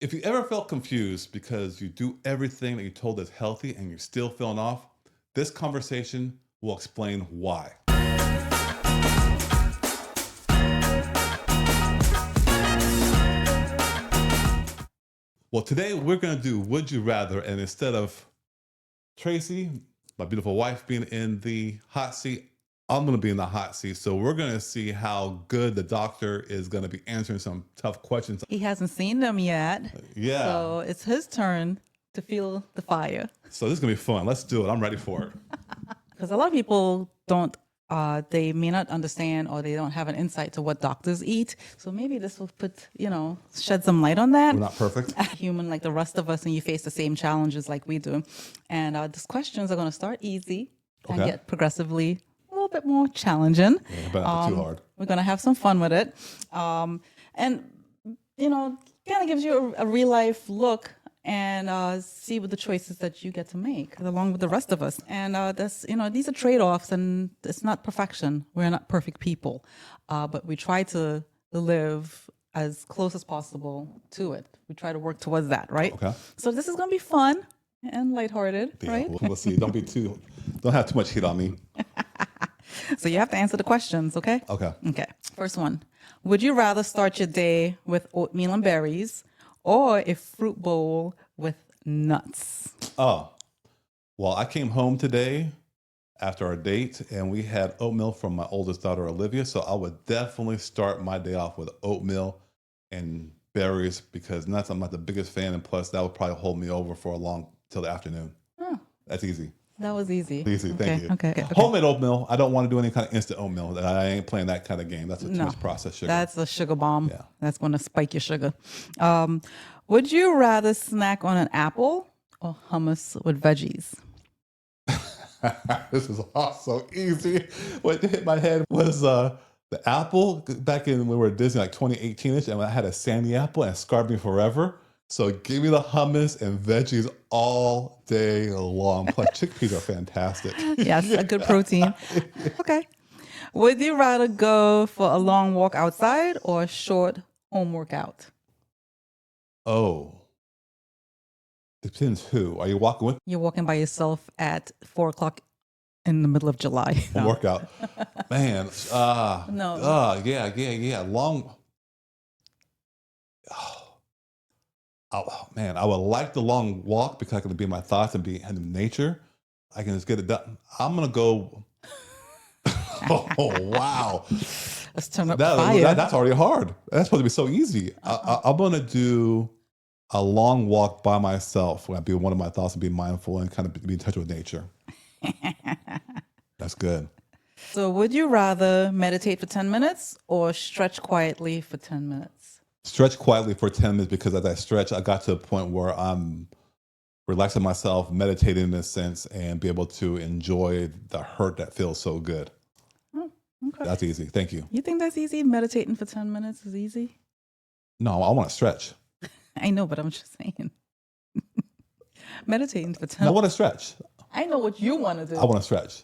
If you ever felt confused because you do everything that you're told is healthy and you're still feeling off, this conversation will explain why. Well, today we're going to do Would You Rather, and instead of Tracy, my beautiful wife, being in the hot seat, I'm going to be in the hot seat. So we're going to see how good the doctor is going to be answering some tough questions. He hasn't seen them yet. Yeah. So it's his turn to feel the fire. So this is going to be fun. Let's do it. I'm ready for it. Because a lot of people don't, they may not understand or they don't have an insight to what doctors eat. So maybe this will shed some light on that. We're not perfect. Human like the rest of us, and you face the same challenges like we do. And these questions are going to start easy and get progressively a little bit more challenging. Yeah, but not too hard. We're going to have some fun with it. And, kind of gives you a real life look and see what the choices that you get to make along with the rest of us. And these are trade-offs, and it's not perfection. We're not perfect people, but we try to live as close as possible to it. We try to work towards that, right? Okay. So this is going to be fun and lighthearted, right? We'll see. Don't have too much heat on me. So you have to answer the questions, okay? Okay. Okay. First one. Would you rather start your day with oatmeal and berries or a fruit bowl with nuts? Oh, well, I came home today after our date and we had oatmeal from my oldest daughter, Olivia. So I would definitely start my day off with oatmeal and berries because nuts, I'm not the biggest fan. And plus, that would probably hold me over for till the afternoon. Oh, That's easy. that was easy. Easy, thank you. Okay. Homemade oatmeal, I don't want to do any kind of instant oatmeal. I ain't playing that kind of game. That's too much processed sugar. That's a sugar bomb. Yeah. That's going to spike your sugar. Would you rather snack on an apple or hummus with veggies? This is also easy. What hit my head was the apple back in when we were at Disney, like 2018ish, and I had a sandy apple and it scarred me forever. So give me the hummus and veggies all day long. Plus chickpeas are fantastic. Yes, a good protein. Okay. Would you rather go for a long walk outside or a short home workout? Oh, depends who. Are you walking with? You're walking by yourself at 4:00 in the middle of July. A workout. Man. No. Yeah. Long. Oh, man, I would like the long walk because I can be in my thoughts and be in nature. I can just get it done. I'm going to go. Oh, wow. Let's turn up fire. That's already hard. That's supposed to be so easy. I'm going to do a long walk by myself. Where I be one of my thoughts and be mindful and kind of be in touch with nature. That's good. So would you rather meditate for 10 minutes or stretch quietly for 10 minutes? Stretch quietly for 10 minutes because as I stretch, I got to a point where I'm relaxing myself, meditating in a sense, and be able to enjoy the hurt that feels so good. Oh, okay. That's easy. Thank you. You think that's easy? Meditating for 10 minutes is easy? No, I want to stretch. I know, but I'm just saying. Meditating for 10 I want to stretch. I know what you want to do. I want to stretch.